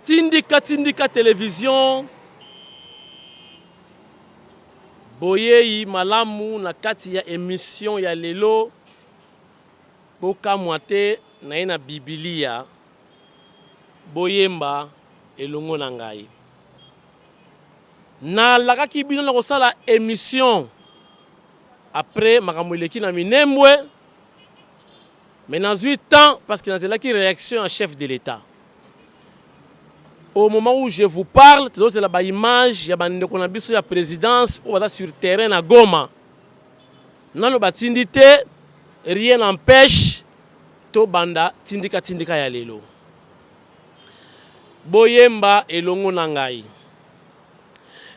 Tindika télévision boyei malamu na kati ya émission ya lelo boka mwate na Biblia boyemba elongo na ngai na lakaki bino na kosala émission après makambo eleki na minembwe mais dans 8 ans parce que nazelaki réaction en chef de l'État. Au moment où je vous parle, c'est la image, il y a la présidence ou sur terrain à Goma. Dans le batindité, rien n'empêche to banda tindika ya lelo. Boyemba elongo nangai.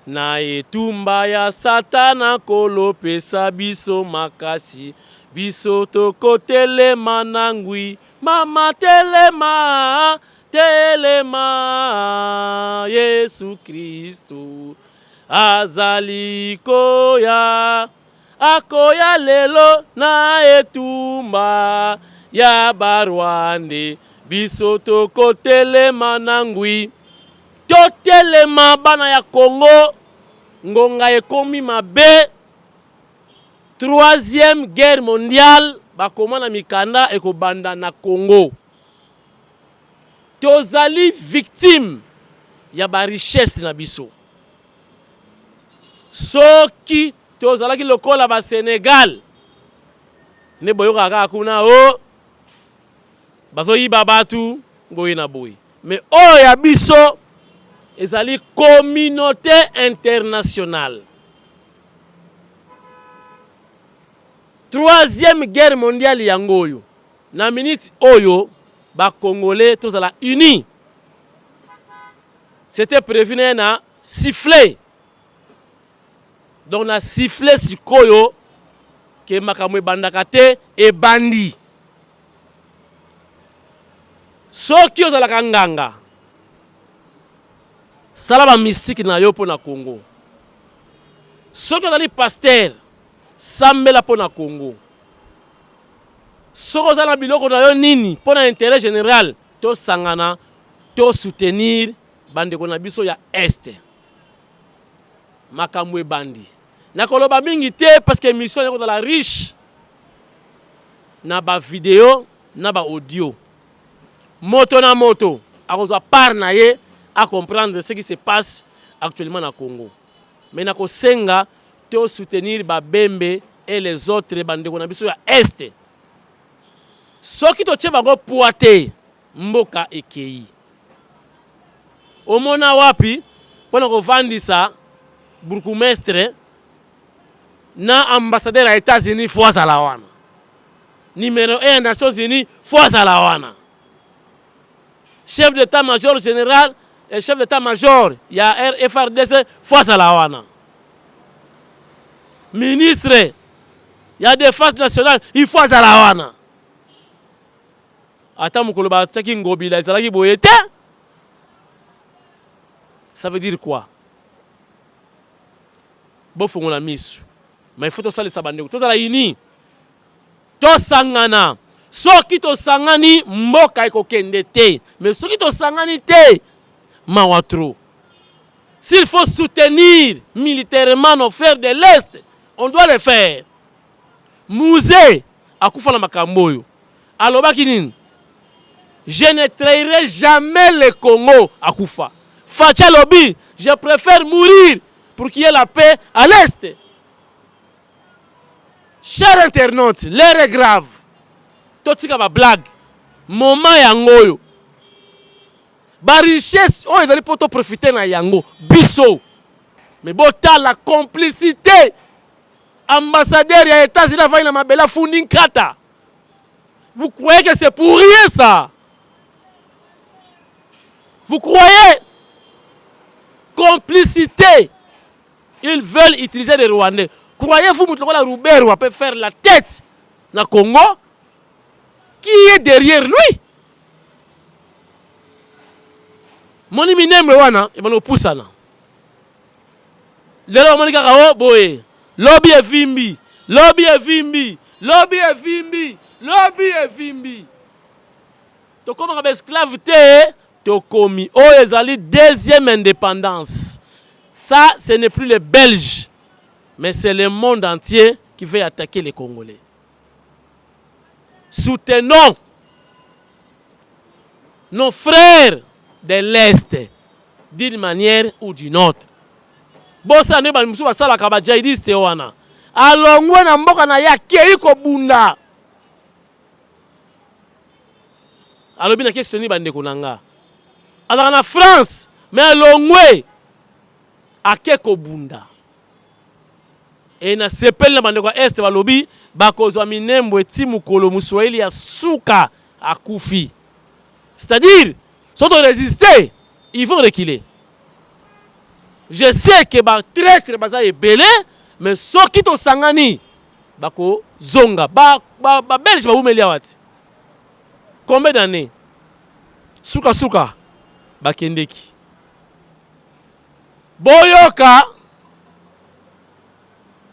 Na etumba ya satana kolopesa biso makasi. Biso toko telema nangui. Mama telema. Telema Yesu Kristu azali koya akoya lelo na etumba ya barwande biso toko telema nangui to telema bana ya Congo ngonga ekomi mabe 3e guerre mondiale bakoma na mikanda ekobanda na Congo. Tozali victime ya ba richesse na biso. Soki tozalaki lokola ba Sénégal ne boyoka kaka kuna o bazoyi babatu boye na boye. Mais o ya biso ezali communauté internationale. 3e guerre mondiale yangoyo. Na minute oyo ba Congolais tous à la unis. C'était prévu na siffler. Donc na siffler sikoyo ke makamwe bandakate e bandi. Soki ozala kanganga. Salaba mystique na yo po na Congo. Soki ozali pasteur sambela po na Congo. Soko zala biloko na yo nini pour l'intérêt général to sangana to soutenir bandeko na biso ya este makamwe bandi na koloba mingi te parce que émission est la riche na ba vidéo na ba audio moto na moto akozwa part na ye à comprendre ce qui se passe actuellement na Congo mais na ko senga to soutenir ba bembe et les autres bandeko na biso ya este. Soki to tche bango poate mboka ekei. Omona wapi pona ko vandisa bourgmestre na ambassadeur à États-Unis fois à la wana. Numéro 1 Nations Unies fois à la wana. Chef d'état-major général et chef d'état-major ya FRDC fois à la wana. Ministre ya défense nationale il fois à la wana. Ata mukolo ba taki ngobila ezalaki boyete. Ça veut dire quoi? Bofongo la misu. Mais il faut to sali sabandeko. To sala ini. To sangana. Soki to sangani mboka ekokende te. Mais soki to sangani te mawatro. S'il faut soutenir militairement nos frères de l'Est, on doit le faire. Musée akufa na makamboyo. Alobaki nini? Je ne trahirai jamais le Congo à Koufa. Facha Lobi, je préfère mourir pour qu'il y ait la paix à l'Est. Chers internautes, l'heure est grave. Totika ba blague. Moment yangoyo. Ba richesse, on est allé pour profiter na yango. Bisso. Mais bota la complicité. Ambassadeur ya États-Unis va na mabela funding kata. Vous croyez que c'est pour rien ça? Vous croyez? Complicité. Ils veulent utiliser les Rwandais. Croyez-vous que la Rouberwa peut faire la tête dans le Congo? Qui est derrière lui? Mon iminembe wana, il va nous pousser. Lelo moni kaka o boye. Lobby e vimbi. Lobby e vimbi. Lobby e vimbi. Lobby e vimbi. To koma ka esclave te Tokomi. Oh, ezali deuxième indépendance. Ça, ce n'est plus les Belges, mais c'est le monde entier qui veut attaquer les Congolais. Soutenons nos frères de l'Est d'une manière ou d'une autre. Bosa ne balimusu basala kaba jihadiste wana. Alongwe na mboka na ya kei ko bunda. Alobi na question ni bande konanga. Alors en France, mais alongwe akeko bunda. Et na sepel na bande kwa Est balobi bakozwa minembo eti mukolo muswahili ya suka akufi. C'est-à-dire, si on résister, ils vont reculer. Je sais que les traîtres sont belé, mais ceux qui sont sangani, bako zonga, belge ba umeli awati. Combien d'années? Suka bakendeki. Boyoka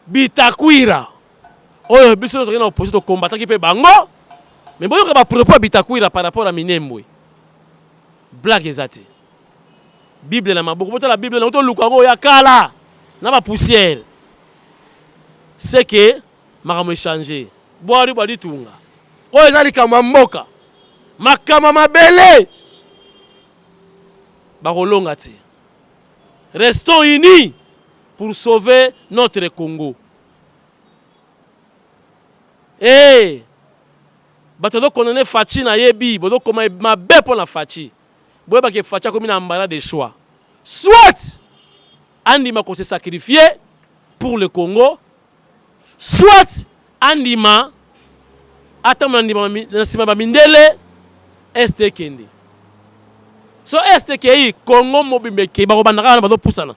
Bitakwira. Oyo biso zo na opposé to combattre qui peut bango. Mais boyoka ba propos Bitakwira par rapport à Minembwe. Blague ezati. Bible na maboko bota la Bible na to lukango ya kala na ba poussière. C'est que makamo changer. Boari badi tunga. Oyo ezali kama mboka. Makama mabele. Ba rolonga ti. Restons unis pour sauver notre Congo. Eh, batozo konone fachi na yebi, bozo koma mabe pour la fachi. Boye ba ke fachi comme na mbala de choix. Soit andima ko se sacrifier pour le Congo, soit andima atama andima na sima ba mindele este kende. So este kei Congo mobimbe ke ba ko bandaka bazo pusana.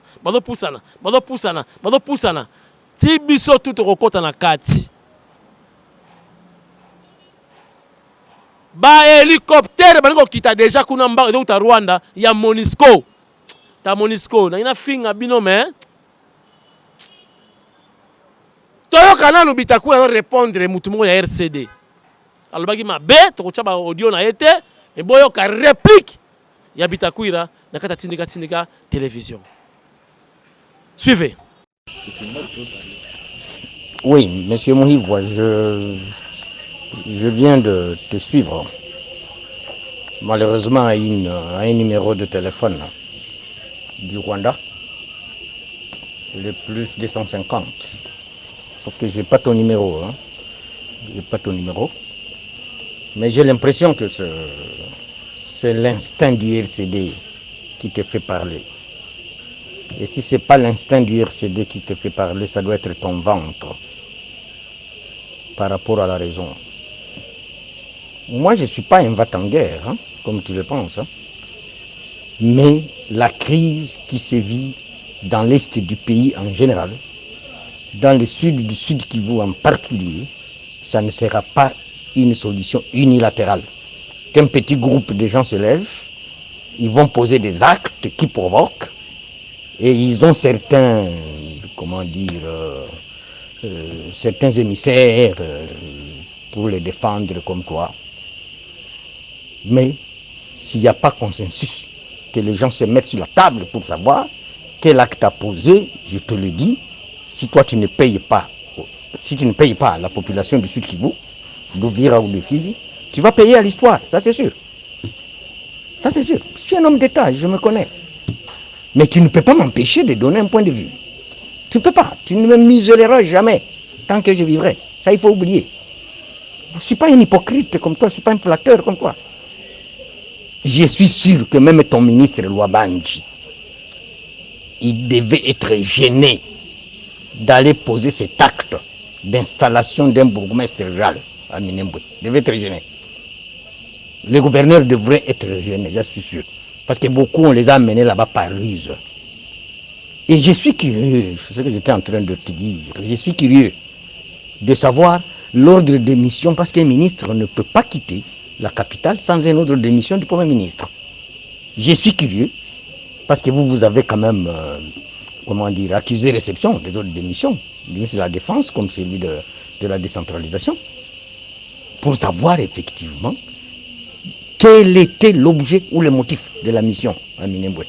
Ti biso tout okota na kati. Ba hélicoptère bango kita déjà kuna mbaka de Rwanda ya Monisco. Ta Monisco na ina finga bino mais Toyo kanalo bitaku ya répondre mutu moko ya RCD. Alobaki mabe to chaba audio na été et boyo ka réplique ya bitakuira na kata tindika télévision. Suivez. Oui, monsieur Mohivois, je viens de te suivre. Malheureusement, à un numéro de téléphone du Rwanda, le plus 250. Parce que j'ai pas ton numéro. J'ai pas ton numéro. Mais j'ai l'impression que c'est l'instinct du RCD qui te fait parler. Et si c'est pas l'instinct du RCD qui te fait parler, ça doit être ton ventre par rapport à la raison. Moi, je ne suis pas un va-t-en-guerre, comme tu le penses. Mais la crise qui sévit dans l'est du pays en général, dans le sud du Sud Kivu en particulier, ça ne sera pas une solution unilatérale. Qu'un petit groupe de gens se lève, ils vont poser des actes qui provoquent, et ils ont certains, certains émissaires pour les défendre comme toi. Mais s'il n'y a pas consensus, que les gens se mettent sur la table pour savoir quel acte à poser, je te le dis, si toi tu ne payes pas, la population du Sud Kivu, d'Ouvira ou de Fizi, tu vas payer à l'histoire, ça c'est sûr. Ça c'est sûr. Je suis un homme d'État, je me connais. Mais tu ne peux pas m'empêcher de donner un point de vue. Tu ne peux pas, tu ne me muselleras jamais tant que je vivrai. Ça il faut oublier. Je ne suis pas un hypocrite comme toi, je ne suis pas un flatteur comme toi. Je suis sûr que même ton ministre Louabanji, il devait être gêné d'aller poser cet acte d'installation d'un bourgmestre rural à Minembwe. Il devait être gêné. Les gouverneurs devraient être gênés, je suis sûr. Parce que beaucoup, on les a amenés là-bas par ruse. Et je suis curieux, c'est ce que j'étais en train de te dire, je suis curieux de savoir l'ordre de mission, parce qu'un ministre ne peut pas quitter la capitale sans un ordre de mission du Premier ministre. Je suis curieux, parce que vous avez quand même, accusé réception des ordres de mission, du ministre de la Défense, comme celui de la décentralisation, pour savoir effectivement quel était l'objet ou le motif de la mission à Minembwe.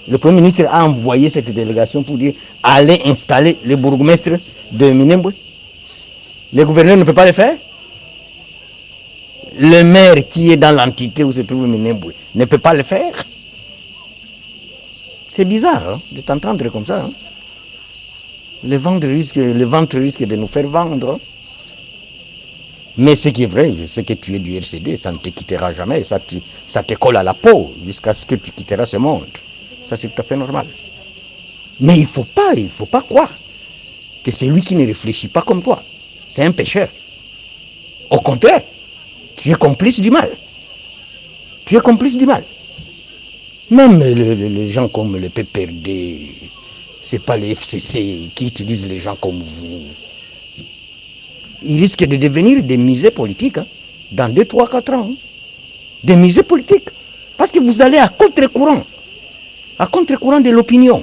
Le Premier ministre a envoyé cette délégation pour dire allez installer le bourgmestre de Minembwe. Le gouverneur ne peut pas le faire. Le maire qui est dans l'entité où se trouve Minembwe ne peut pas le faire. C'est bizarre hein, de t'entendre comme ça. Hein. Le ventre risque de nous faire vendre. Mais ce qui est vrai, je sais que tu es du RCD, ça ne te quittera jamais, ça te colle à la peau jusqu'à ce que tu quitteras ce monde. Ça c'est tout à fait normal. Mais il faut pas croire que c'est lui qui ne réfléchit pas comme toi. C'est un pécheur. Au contraire, tu es complice du mal. Tu es complice du mal. Même les gens comme le PPRD, c'est pas les FCC qui utilisent les gens comme vous. Ils risquent de devenir des musées politiques hein, dans 2, 3, 4 ans. Hein. Des musées politiques. Parce que vous allez à contre-courant de l'opinion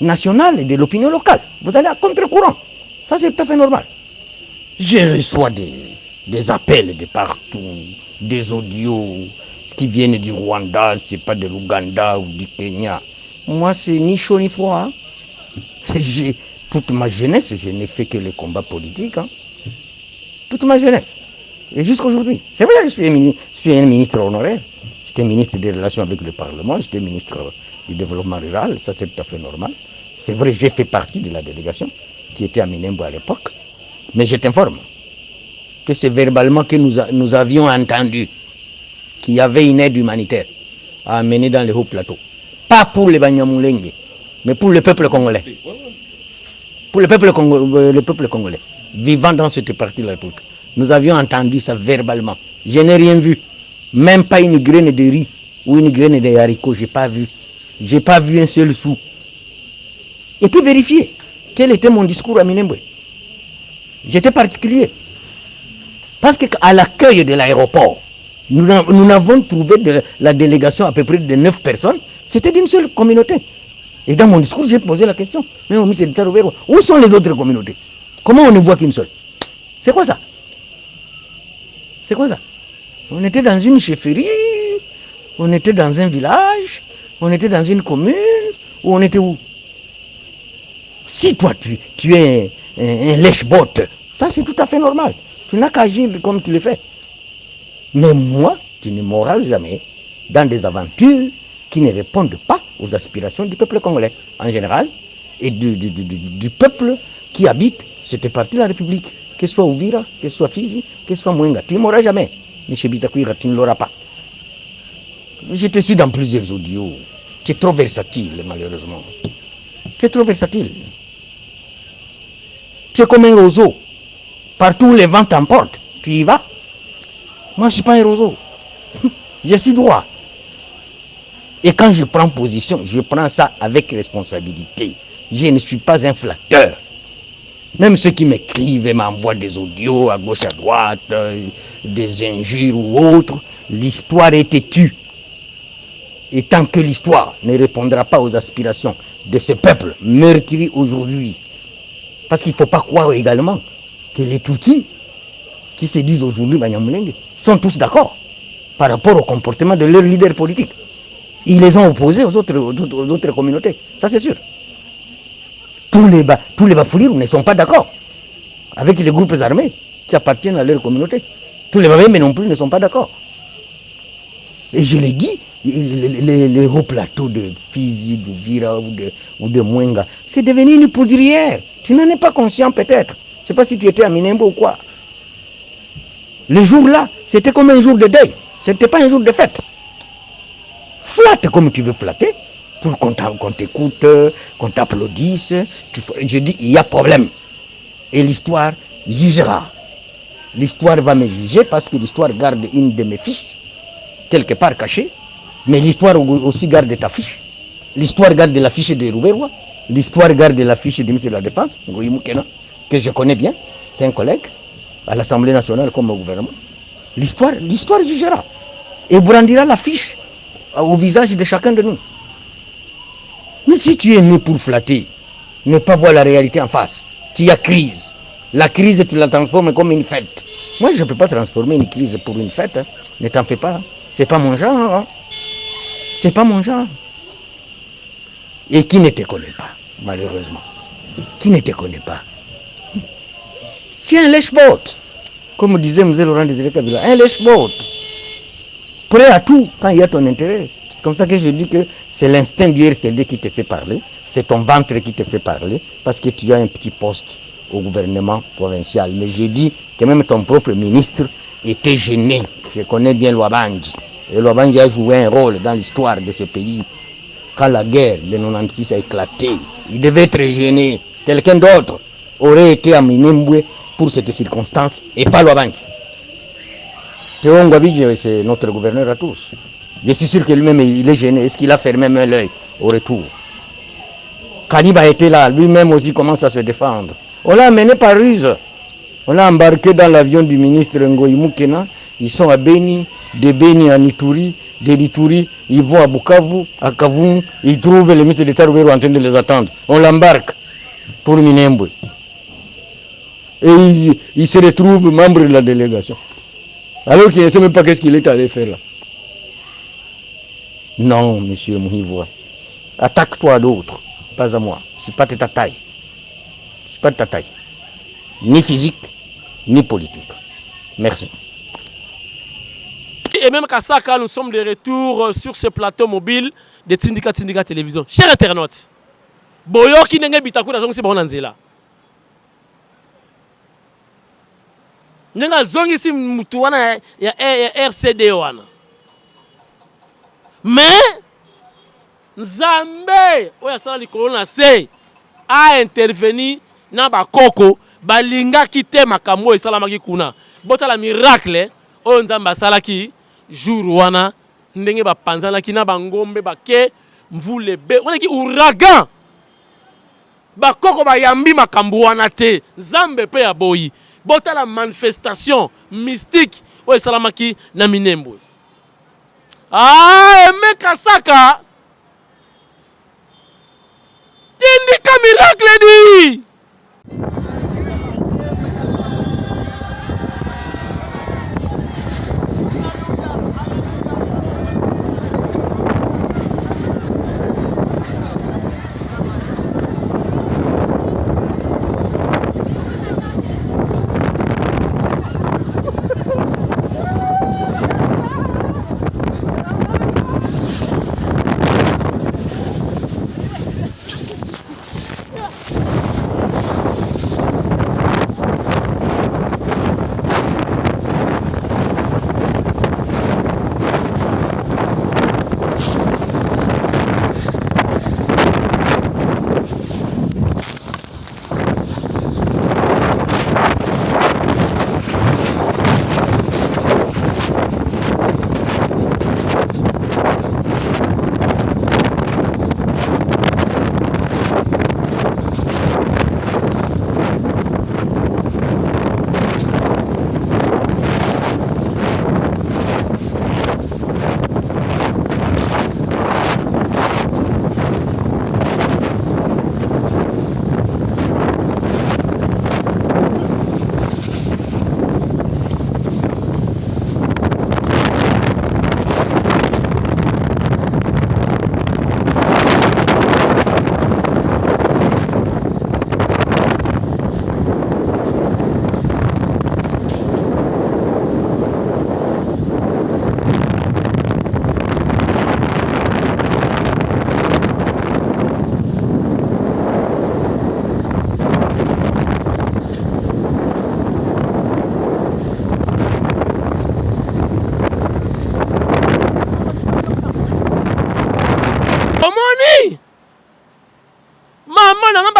nationale et de l'opinion locale. Vous allez à contre-courant. Ça, c'est tout à fait normal. Je reçois des appels de partout, des audios qui viennent du Rwanda, c'est pas de l'Ouganda ou du Kenya. Moi, c'est ni chaud ni froid. Hein. Toute ma jeunesse, je n'ai fait que les combats politiques. Hein. Toute ma jeunesse. Et jusqu'aujourd'hui. C'est vrai que je suis un ministre honoraire. J'étais ministre des Relations avec le Parlement, j'étais ministre du Développement rural, ça c'est tout à fait normal. C'est vrai que j'ai fait partie de la délégation qui était à Minembwe à l'époque. Mais je t'informe que c'est verbalement que nous avions entendu qu'il y avait une aide humanitaire à amener dans les hauts plateaux. Pas pour les Banyamulenge, mais pour le peuple congolais. Pour le peuple congolais, vivant dans cette partie de la République. Nous avions entendu ça verbalement. Je n'ai rien vu. Même pas une graine de riz ou une graine de haricots, je n'ai pas vu. Je n'ai pas vu un seul sou. Et puis vérifier quel était mon discours à Minembwe. J'étais particulier. Parce qu'à l'accueil de l'aéroport, nous n'avons trouvé la délégation à peu près de 9 personnes. C'était d'une seule communauté. Et dans mon discours, j'ai posé la question. Mais où sont les autres communautés? Comment on ne voit qu'une seule? C'est quoi ça? C'est quoi ça? On était dans une chefferie, on était dans un village, on était dans une commune, ou on était où? Si toi tu es un lèche-botte, ça c'est tout à fait normal. Tu n'as qu'à agir comme tu le fais. Mais moi, tu ne m'auras jamais dans des aventures qui ne répondent pas aux aspirations du peuple congolais en général et du peuple qui habite cette partie de la République, que ce soit Ouvira, que ce soit Fizi, que ce soit Mwenga. Tu ne m'auras jamais. M. Bitakwira, tu ne l'auras pas. Je te suis dans plusieurs audios. Tu es trop versatile, malheureusement. Tu es trop versatile. Tu es comme un roseau. Partout où les vents t'emportent, tu y vas. Moi, je ne suis pas un roseau. Je suis droit. Et quand je prends position, je prends ça avec responsabilité. Je ne suis pas un flatteur. Même ceux qui m'écrivent et m'envoient des audios à gauche, à droite, des injures ou autres, l'histoire est têtue. Et tant que l'histoire ne répondra pas aux aspirations de ce peuple meurtri aujourd'hui, parce qu'il ne faut pas croire également que les Tutsis qui se disent aujourd'hui Banyamulenge sont tous d'accord par rapport au comportement de leurs leaders politiques. Ils les ont opposés aux autres communautés, ça c'est sûr. Tous les Bafoulirs ne sont pas d'accord avec les groupes armés qui appartiennent à leur communauté. Tous les Babembe non plus ne sont pas d'accord. Et je l'ai dit, les hauts plateaux de Fizi, d'Ouvira ou de Mwenga, c'est devenu une poudrière. Tu n'en es pas conscient peut-être. Je ne sais pas si tu étais à Minembwe ou quoi. Le jour-là, c'était comme un jour de deuil. Ce n'était pas un jour de fête. Flatte comme tu veux flatter, pour qu'on t'écoute, qu'on t'applaudisse. Je dis, il y a problème. Et l'histoire jugera. L'histoire va me juger parce que l'histoire garde une de mes fiches, quelque part cachée. Mais l'histoire aussi garde ta fiche. L'histoire garde la fiche de Rouberwa. L'histoire garde la fiche du ministre de la Défense, Ngoïmou Kena, que je connais bien. C'est un collègue à l'Assemblée nationale comme au gouvernement. L'histoire jugera. Et brandira la fiche au visage de chacun de nous. Mais si tu es né pour flatter, ne pas voir la réalité en face, tu as crise. La crise, tu la transformes comme une fête. Moi, je ne peux pas transformer une crise pour une fête. Hein. Ne t'en fais pas. C'est pas mon genre. Hein. C'est pas mon genre. Et qui ne te connaît pas, malheureusement. Qui ne te connaît pas. Tu es un lèche-bot. Comme disait M. Laurent Désiré Kabila, un lèche-bot. Prêt à tout quand il y a ton intérêt. C'est comme ça que je dis que c'est l'instinct du RCD qui te fait parler. C'est ton ventre qui te fait parler. Parce que tu as un petit poste au gouvernement provincial. Mais je dis que même ton propre ministre était gêné. Je connais bien Lwabandji. Et Lwabandji a joué un rôle dans l'histoire de ce pays. Quand la guerre de 96 a éclaté, il devait être gêné. Quelqu'un d'autre aurait été à Minembwe pour cette circonstance et pas Lwabandji. Théo Ngwabidji, c'est notre gouverneur à tous. Je suis sûr que lui-même il est gêné. Est-ce qu'il a fermé même l'œil au retour? Kadiba était là, lui-même aussi commence à se défendre. On l'a amené par ruse. On l'a embarqué dans l'avion du ministre Ngoyi Mukena. Ils sont à Beni, de Beni à Ituri, de l'Ituri, ils vont à Bukavu, à Kavung, ils trouvent le ministre d'État Roubaix en train de les attendre. On l'embarque pour Minembwe. Et il se retrouve membre de la délégation. Alors qu'il ne sait même pas qu'est-ce qu'il est allé faire là. Non, monsieur Mouhivoua. Attaque-toi à d'autres, pas à moi. Je ne suis pas de ta taille. Je ne suis pas de ta taille. Ni physique, ni politique. Merci. Et même qu'à ça, quand nous sommes de retour sur ce plateau mobile de Tindika Télévision. Chers internautes, Boyo qui n'est pas bitakou na zongi si bon anzela. Nenga zongi si mutu wana ya RCD wana. Mais Nzambe oya sala likolo na se a intervenu na bakoko balinga kite makambo esalamaki kuna. Bota la miracle oyo Nzambe asalaki jour wana ndenge bapanzanaki na bangombe bake mvule be wana ki ouragan bakoko bayambi makambo wana te Nzambe pe ya boyi. Bota la manifestation mystique oyo esalamaki na Minembwe. Ah, Emeka Saka Tindika miracle di.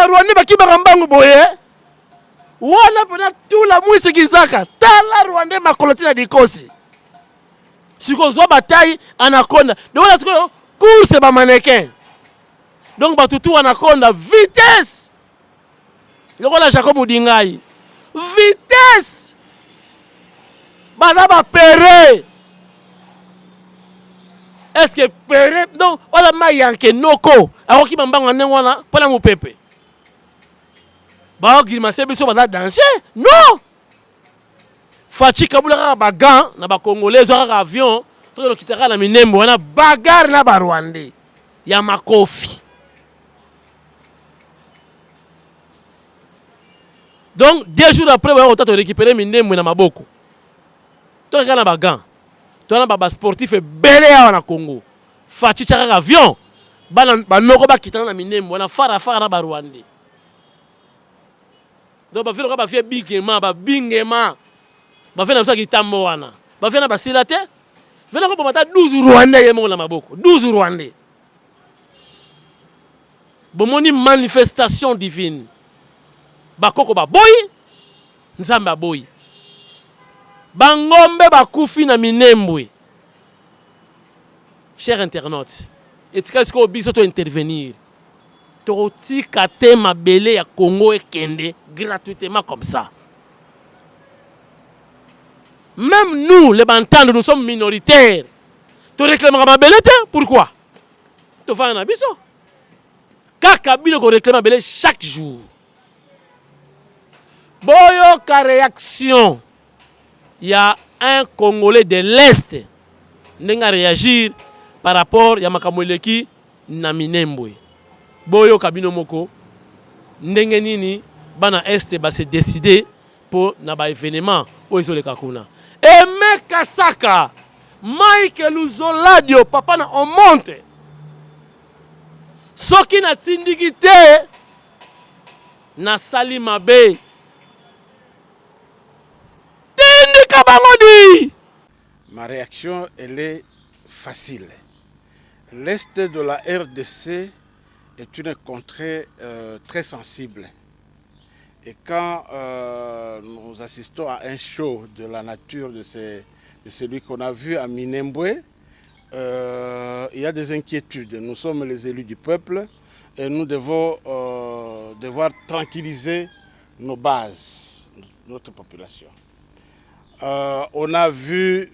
Rwanda bakibaka mbangu boye wana pena tula mwisi kizaka tala Rwanda makolotina dikosi siko zo bataille anaconda de wala tuko course ba mannequin donc batutu anaconda vitesse lokola Jacob Udingai vitesse bana ba pere est-ce que pere donc wala mayanke noko akoki mbangu ndengo wana pona mupepe Ba grimacer biso ba danger. Non. Fachi Kabula kaka bagan na ba Congolais kaka avion, to lo kitaka na Minembwe wana bagarre na ba Rwandais. Ya makofi. Donc 2 jours après on t'a récupérer Minembwe na maboko. To kaka na bagan. To na ba sportif belé na Congo. Fachi kaka avion. Ba noko ba kitana na Minembwe wana fara na ba Rwandais. Donc ba vile ko ba vie bingema ba bingema. Ba vile na msa kitambo wana. Ba vile na basila te. Vile ko bomata 12 Rwandais yemo na maboko. 12 Rwandais. Bomoni manifestation divine. Bakoko ba boy. Nzambe boy. Bangombe bakufi na Minembwe. Chers internautes, etika siko biso to intervenir. Toroti kate mabele ya Congo et Kende gratuitement comme ça. Même nous, les Bantandres, nous sommes minoritaires. Tu réclames mabele te? Pourquoi? Tu fais un abisso. Kaka bino ko réclame mabele chaque jour. Boyo ka réaction. Il y a un Congolais de l'Est qui a réagi par rapport à Makamweleki na Minembwe. Boyo kabino moko ndenge nini bana Est ba se décider pour na ba événement o iso le kakuna. Aimé Kasaka, Mike Luzoladio, papa na on monte. Soki na tindikite na sali mabe. Tindika bangodi. Ma réaction, elle est facile. L'Est de la RDC est une contrée très sensible. Et quand nous assistons à un show de la nature de celui qu'on a vu à Minembwe, il y a des inquiétudes. Nous sommes les élus du peuple et nous devons devoir tranquilliser nos bases, notre population. On a vu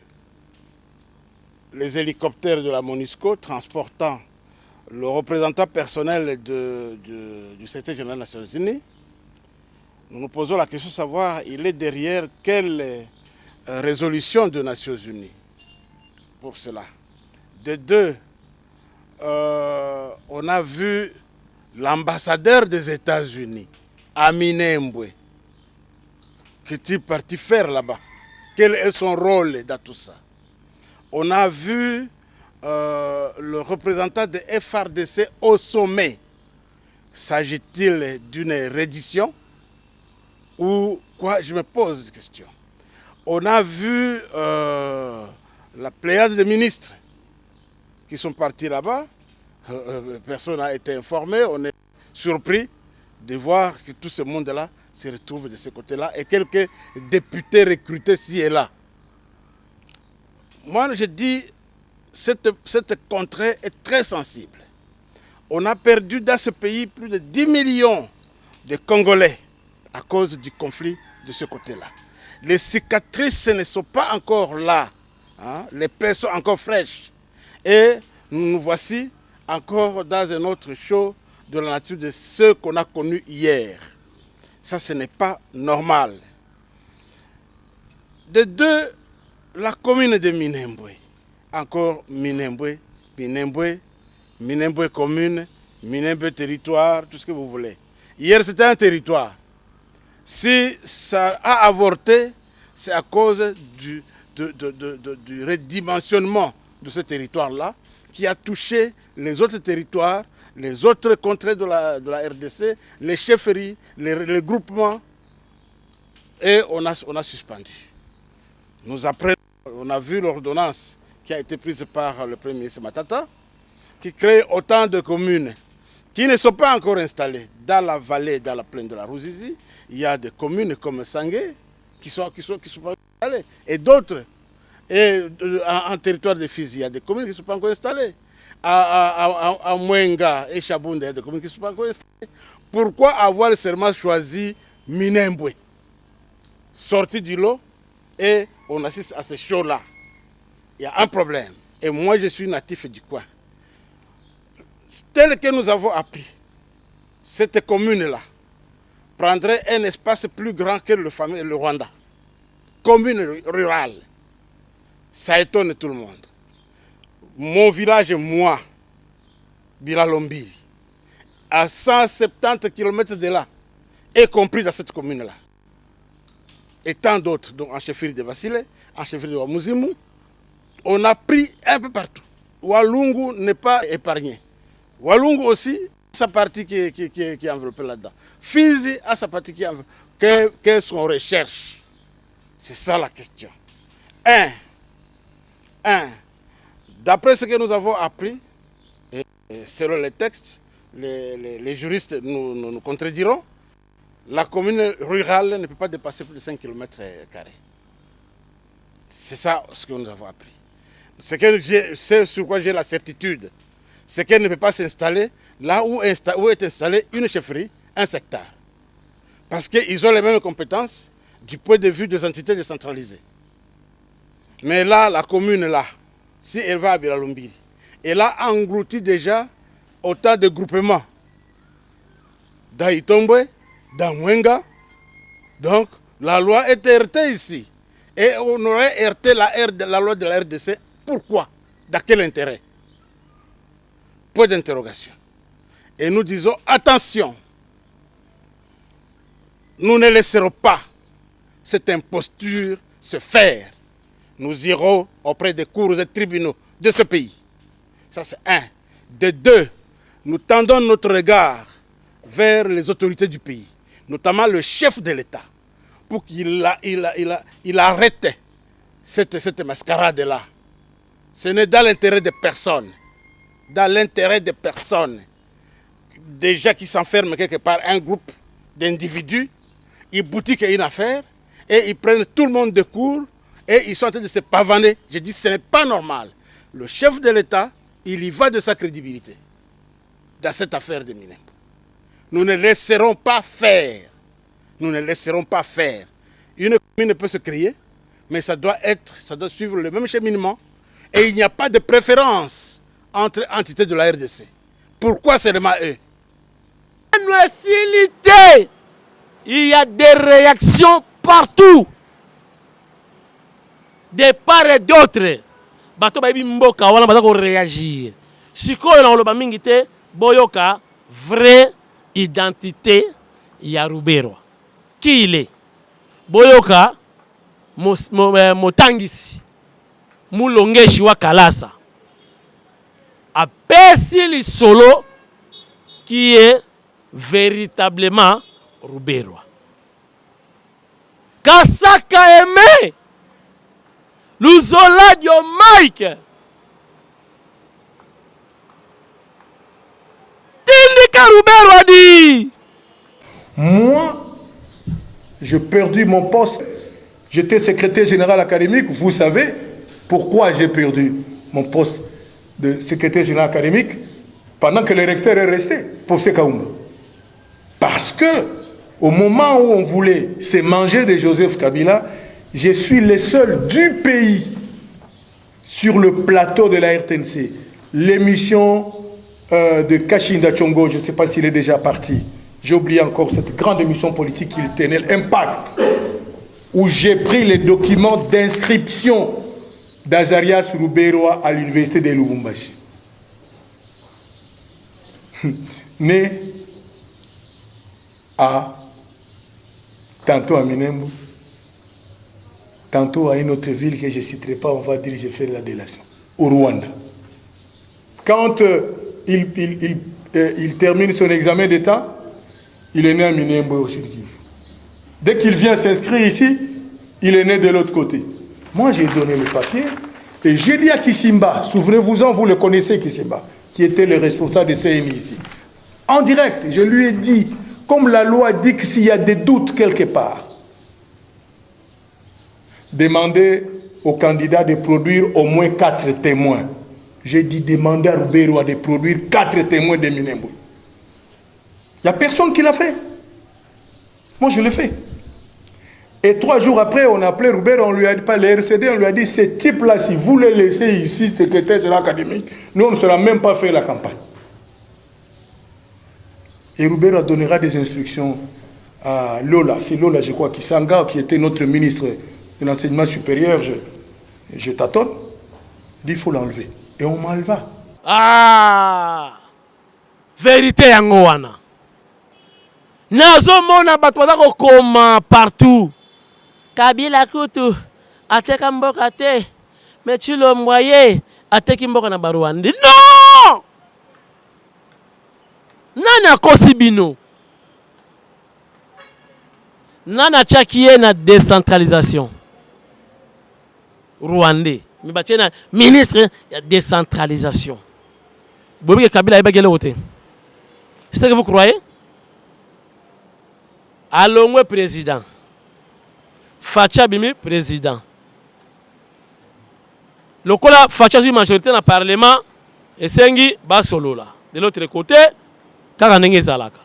les hélicoptères de la MONUSCO transportant le représentant personnel du secrétaire général des Nations Unies. Nous nous posons la question de savoir, il est derrière quelle résolution des Nations Unies pour cela. De deux, on a vu l'ambassadeur des États-Unis à Minembwe. Qu'est-il parti faire là-bas? Quel est son rôle dans tout ça? On a vu le représentant de FRDC au sommet. S'agit-il d'une reddition ou quoi? Je me pose une question. On a vu la pléiade de ministres qui sont partis là-bas. Personne n'a été informé. On est surpris de voir que tout ce monde-là se retrouve de ce côté-là et quelques députés recrutés ci et là. Moi, je dis, cette contrée est très sensible. On a perdu dans ce pays plus de 10 millions de Congolais à cause du conflit de ce côté-là. Les cicatrices ne sont pas encore là. Hein? Les plaies sont encore fraîches. Et nous voici encore dans un autre show de la nature de ce qu'on a connu hier. Ça, ce n'est pas normal. De deux, la commune de Minembwe. Encore Minembwe, Minembwe, Minembwe commune, Minembwe territoire, tout ce que vous voulez. Hier, c'était un territoire. Si ça a avorté, c'est à cause du redimensionnement de ce territoire-là qui a touché les autres territoires, les autres contrées de la RDC, les chefferies, les groupements, et on a suspendu. Nous apprenons, on a vu l'ordonnance qui a été prise par le Premier ministre Matata, qui crée autant de communes qui ne sont pas encore installées dans la vallée, dans la plaine de la Ruzizi. Il y a des communes comme Sangué qui sont pas installées, et d'autres, en territoire de Fizi, il y a des communes qui ne sont pas encore installées. À Mwenga et Chabunda, il y a des communes qui ne sont pas encore installées. Pourquoi avoir seulement choisi Minembwe, sorti du lot, et on assiste à ce show-là? Il y a un problème. Et moi, je suis natif du coin. Tel que nous avons appris, cette commune-là, prendrait un espace plus grand que le Rwanda. Commune rurale. Ça étonne tout le monde. Mon village, moi, Biralombiri, à 170 km de là, y compris dans cette commune-là. Et tant d'autres, donc en chefferie de Basile, en chefferie de Wamuzimu, on a pris un peu partout. Walungu n'est pas épargné. Walungu aussi, sa partie qui est enveloppée là-dedans. Fizi a sa partie qui est enveloppée. Qu'est-ce qu'on recherche? C'est ça la question. D'après ce que nous avons appris, et selon les textes, les juristes nous contrediront, la commune rurale ne peut pas dépasser plus de 5 km². C'est ça ce que nous avons appris. C'est sur quoi j'ai la certitude. C'est qu'elle ne peut pas s'installer là où est installée une chefferie, un secteur. Parce qu'ils ont les mêmes compétences du point de vue des entités décentralisées. Mais là, la commune là, si elle va à Biralombiri, elle a englouti déjà autant de groupements d'Aïtombwe, d'Amwenga. Donc, la loi est heurtée ici. Et on aurait heurté la loi de la RDC. Pourquoi? Dans quel intérêt? Point d'interrogation. Et nous disons, attention, nous ne laisserons pas cette imposture se faire. Nous irons auprès des cours et tribunaux de ce pays. Ça, c'est un. De deux, nous tendons notre regard vers les autorités du pays, notamment le chef de l'État, pour qu'il arrête cette mascarade-là. Ce n'est dans l'intérêt de personne. Dans l'intérêt de personnes. Déjà qui s'enferment quelque part, un groupe d'individus, ils boutiquent une affaire et ils prennent tout le monde de court et ils sont en train de se pavaner. Je dis ce n'est pas normal. Le chef de l'État, il y va de sa crédibilité dans cette affaire de Minembwe. Nous ne laisserons pas faire. Nous ne laisserons pas faire. Une commune peut se créer, mais ça doit suivre le même cheminement. Et il n'y a pas de préférence entre entités de la RDC. Pourquoi seulement eux? Il y a des réactions partout. De part et d'autre. Bato ba mboka wana batako réagir. Sikoyo na oloba mingi te boyoka vraie identité ya Ruberwa. Qui il est? Boyoka motangisi. Mulongeshi wa Kalasa. Apesi li solo qui est véritablement Ruberwa. Kasaka aimé Luzola dio Mike Tindika Ruberwa dit. Moi, j'ai perdu mon poste. J'étais secrétaire général académique. Vous savez pourquoi j'ai perdu mon poste de secrétaire général académique pendant que le recteur est resté, pour Kaouma. Parce que au moment où on voulait se manger de Joseph Kabila, je suis le seul du pays sur le plateau de la RTNC. L'émission de Kashinda Tchongo, je ne sais pas s'il est déjà parti. J'ai oublié encore cette grande émission politique qu'il tenait, l'Impact, où j'ai pris les documents d'inscription d'Azarias Ruberwa à l'université de Lubumbashi. Né à tantôt à Minembwe, tantôt à une autre ville que je ne citerai pas, on va dire j'ai fait la délation, au Rwanda. Quand il termine son examen d'État, il est né à Minembwe au Sud-Kivu. Dès qu'il vient s'inscrire ici, il est né de l'autre côté. Moi, j'ai donné le papier et j'ai dit à Kisimba, souvenez-vous-en, vous le connaissez Kisimba, qui était le responsable de CMI ici. En direct, je lui ai dit, comme la loi dit que s'il y a des doutes quelque part, demandez au candidat de produire au moins 4 témoins. J'ai dit, demandez à Ruberwa de produire 4 témoins de Minembwe. Il n'y a personne qui l'a fait. Moi, je l'ai fait. Et 3 jours après, on a appelé Ruberwa, on lui a dit, pas le RCD, on lui a dit, ce type-là, si vous le laissez ici, secrétaire général académique, nous, on ne sera même pas fait la campagne. Et Ruberwa donnera des instructions à Lola, c'est Lola, je crois, Kisanga, qui était notre ministre de l'enseignement supérieur, je tâtonne, dit il faut l'enlever. Et on m'enleva. Ah, vérité yango wana. Nazo mona bato bazako koma partout. Kabila kutu ateka mboka te. Mechilo mwaye ateki mboka na Baruandi. Non! Nana kosibino. Nana chakiye na décentralisation. Rwandais. Mais batiena ministre de décentralisation. Bobi Kabila ebagele wote. C'est ce que vous croyez? Alongwe président. Facha Bimi président. Le kola Facha une majorité dans le parlement et sengi basolola. De l'autre côté, kaka ndenge ezalaka.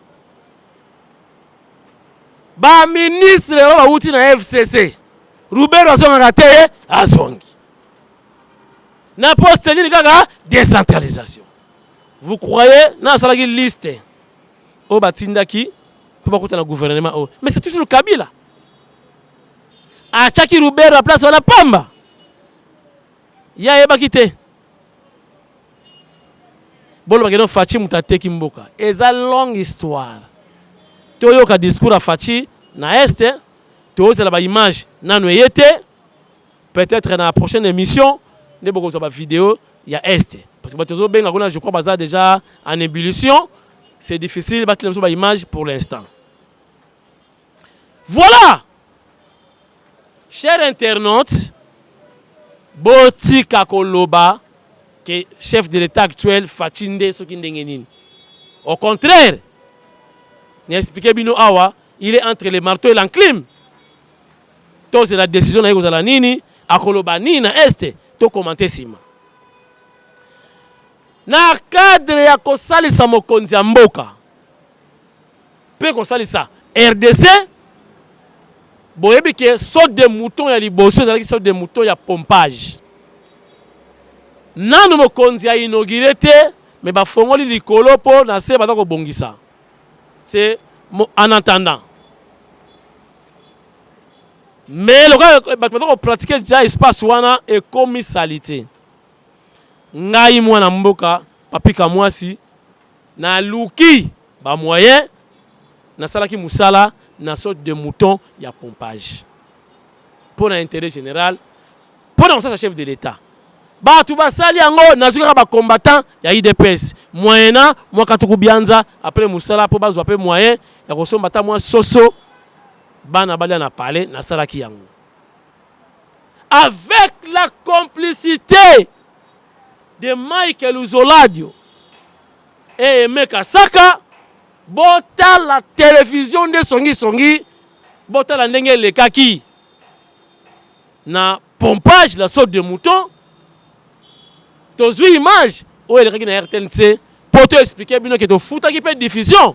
Ba ministre ba uti na FCC. Roubert azonga te azongi. Na poste ni kaka décentralisation. Vous croyez na salaki liste o batindaki pour bakota na gouvernement. Mais c'est toujours Kabila. A Chaki Roubert à place wala pamba. Ya yeba kite. Bolo bageno Fachi mutateki mboka. Eza longue histoire. Toyo ka discours à Fachi na este, toyo la ba image nanu yete. Peut-être dans la prochaine émission, ne boko ba vidéo ya este. Parce que batozo benga kuna je crois baza déjà en ébullition. C'est difficile battre les ba image pour l'instant. Voilà. Chers internautes, Botika Koloba, qui est chef de l'État actuel, Fachinde Sokindengenin. Au contraire, il est entre les marteaux et l'enclume. Donc c'est la décision de Nini, à Koloba Nina Este, to commenter Sima. Na cadre ya kosalisa mokonzi ya mboka. Pe kosalisa RDC. Boyebi ke saute de mouton ya liboso ezalaki saute de mouton ya pompage. Nanu mokonzi ya inauguré te mais bafongoli likolo po na se baza ko bongisa. C'est en attendant. Mais le gars bato ko pratiquer déjà espace wana et comme salité. Ngai mwana mboka papika mwasi na luki ba moyen na salaki musala na sorte de mouton, il y a pompage. Pour l'intérêt général, pour le chef de l'État. Bah, tout va sali ango, nazuka ba combattant, il y a IDPS. Moyena, moi katuku bianza, après Moussala, pour bazo après moyen, il y a reçu bata moi soso, bana bali na parler, na salaki yango. Avec la complicité de Michael Uzoladio et Emeka Saka, bota la télévision de Songi, bota la ndenge le kaki na pompage la sorte de mouton. Tozu image où elle kaki na RTNC pour te expliquer bien que to futa qui peut diffusion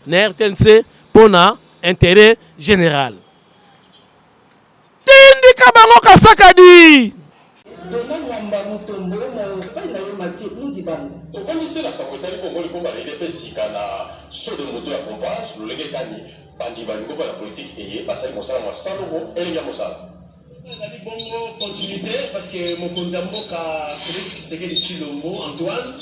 na RTNC pour na intérêt général. Tindi kabango kasaka di. On va laisser la secrétaire pour le combat des DPS quand la saut de moto à pompage, le légué tani, bandi bandi combat la politique et parce que mon salaire moi 100 € et les gars mon salaire. C'est bonne continuité parce que mon konzambo ka Félix Tshisekedi Tshilombo Antoine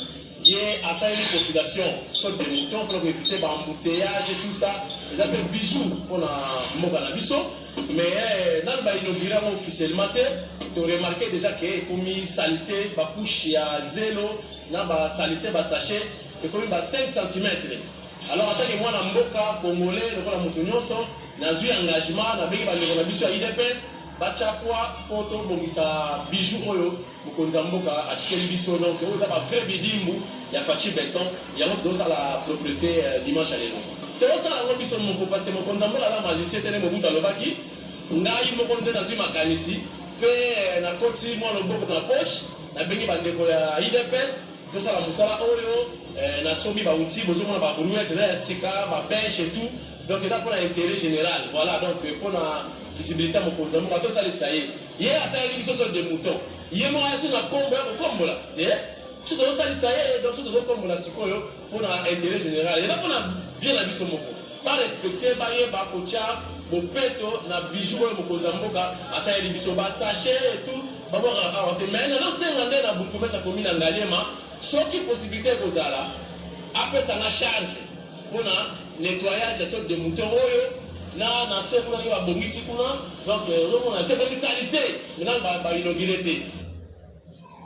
il est à ça une population saut de moutons pour éviter l'embouteillage et tout ça. Il a fait bijoux pour la Moganabiso mais dans le inauguré officiellement tu as remarqué déjà que comme saleté ba couche à zéro na ba saleté ba sachet et comme ba 5 cm. Alors en tant que moi na mboka congolais lokola mutu nyonso na zui engagement na bengi ba ngona biso ya IDPS ba chapwa poto bongisa bijoux oyo mukonza mboka atikeli biso donc oyo ba vrai bidimbu ya Fachi Beton ya moto dans la propriété dimanche à l'élo. Te osala ngo biso moko parce que mukonza mboka la magicien tene mobutu alobaki ngai moko nde na zui makanisi pe na koti moi loboko na poche na bengi bandeko ya IDPS tosala musala oyo na somi ba outil bozomona ba brouette na sika ba pêche et tout donc là pour l'intérêt général voilà donc pour la visibilité mon konza mo to ça les saye hier ça une mission sur des moutons hier moi sur la combo ya combo là tout ça les saye donc tout combo là sikoyo pour l'intérêt général et là pour la bien la mission moko ba respecter ba ye ba kocha bopeto na bijou ko mokonza mboka asa yeli biso ba sachet et tout ba bo ka te mais na senga nde na buku pesa komina ngaliema soki possibilité kozala apesa na charge pona nettoyage sorte de mouton oyo na se kuna ni ba bongisi kuna donc on a c'est une salité maintenant ba inaugurité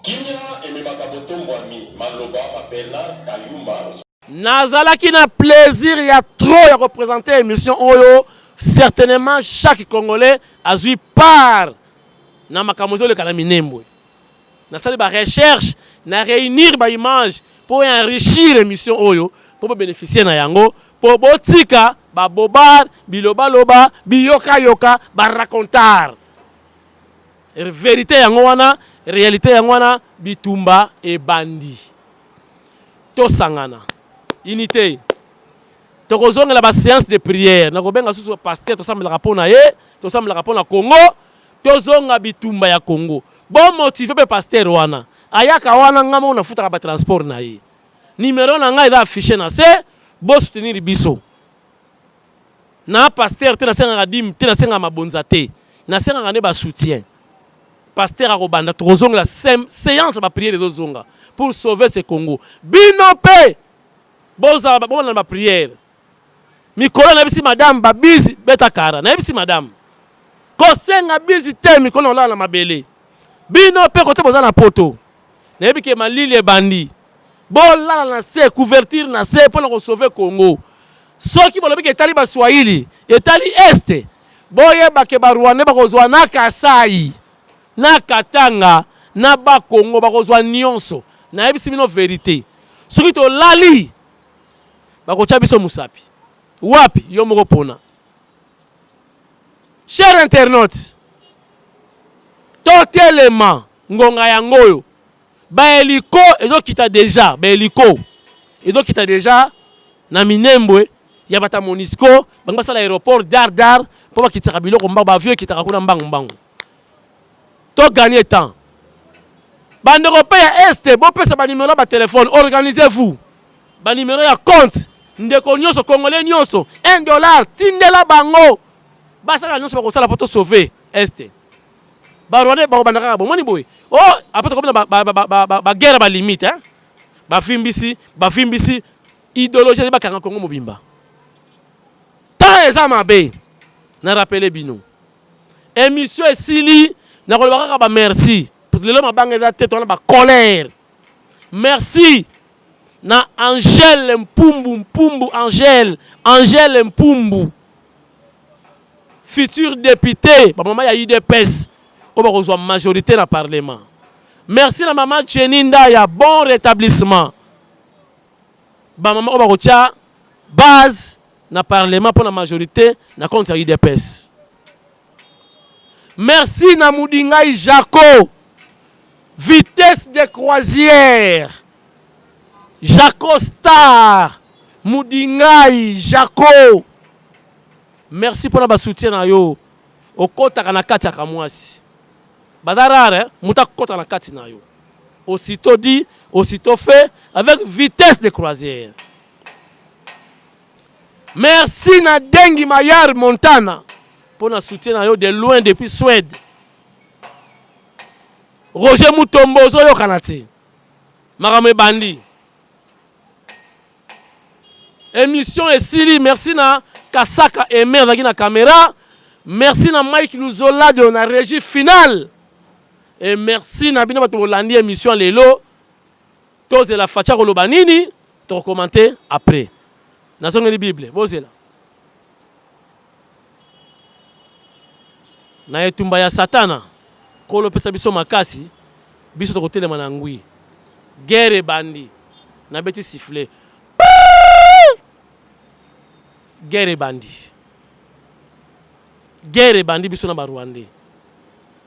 Kimia ememaka botombwami maloba mapela Kayumba. Nazalaki na plaisir ya trop ya représenter émission oyo. Certainement chaque Congolais a eu part na makamozo le Minembwe. Na sali ba recherche, na réunir ba image pour enrichir l'émission oyo, pour bénéficier na yango, pour botika ba bobar, biloba loba, biyoka yoka, ba racontar. Vérité yango wana, réalité yango wana, bitumba et bandi. To sangana. Unité. Tokozonga la séance de prière. Nakobenga susu pasteur tosambela rapport na ye, tosambela rapport na Congo, tozonga bitumba ya Congo. Bon motivé pe pasteur wana. Ayaka wana ngama una futa ba transport na ye. Numéro na nga ida affiché na se, bo soutenir biso. Na pasteur te na senga radim, te na senga mabonza te. Na senga ngane ba soutien. Pasteur akobanda tokozonga la séance ba prière de zonga pour sauver ce Congo. Binope boza ba na ba prière. Mikolo na bisi madame babizi beta kara na bisi madame kosenga bizi te mikolo la na mabele bino pe kote boza na poto na biki malili bandi bola na se couverture na se pour na sauver Congo soki bolobi ke tali ba Swahili etali este boye ba ke ba Rwanda ba kozwa na Kasai na Katanga na ba Congo ba kozwa nyonso na bisi bino vérité soki to lali ba ko chabiso musapi wapi yo moko pona. Cher internaute, totalement ngonga yangoyo ba heliko ezo kita déjà ba heliko ezo kita déjà na Minembwe ya bata Monisco banga sala aéroport dar po ba kitaka biloko mba ba avion kitaka kuna mbangu to gagner temps bande européen est bo pesa ba numéro ba téléphone organisez-vous ba numéro ya compte ndeko nyonso congolais nyonso $1 tindela bango basala nyonso bakosala poto sauver este ba Rwanda ba bandaka bo moni boy oh après to comme ba guerre ba limite hein ba fimbisi idéologie ba kanga Congo mobimba ta ezama be na rappeler bino émission esili na kolobaka ba merci pour le mabanga za tête on ba colère merci na Angèle Mpumbu Angèle Mpumbu futur député ba maman ya UDPS o ba kozwa majorité na parlement. Merci na maman Cheninda ya bon rétablissement ba maman o ba kocha base na parlement pour la majorité na compte ya UDPS. Merci na Mudingai Jaco vitesse de croisière Jaco Star, Mudingai, Jaco. Merci pour notre soutien na yo. Okota kana kati akamwasi. Badarare, muta kota na kati na yo. Aussitôt dit, aussitôt fait, avec vitesse de croisière. Merci na Dengi Mayar Montana pour notre soutien na yo de loin depuis Suède. Roger Mutombo zo kanati. Marame Bandi. Émission et Sili, merci na Kasaka Emer dans la caméra. Merci na Mike Luzola de la régie finale. Et merci na bino bato bolandi émission lelo. Toze la facha kolobanini, to commenter après. Na songa ni Bible, bozela. Na etumba ya Satana. Kolo pesa biso makasi, biso to kotelema na ngui. Guerre bandi. Na beti siffler. Guerre bandi biso na Rwanda.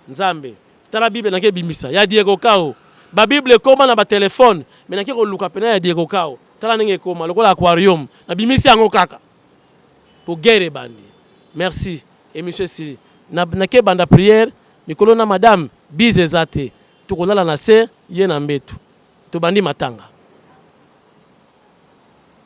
Nzambe tala Bible na ke bimisa ya Diego Kao ba Bible koma na ba téléphone mais na ke ko luka pena ya Diego Kao tala ndenge koma lokola aquarium na bimisa yango kaka pour guerre bandi. Merci et monsieur si na ke banda prière mikolo na madame bizezate tukolala na se ye na mbetu to bandi matanga.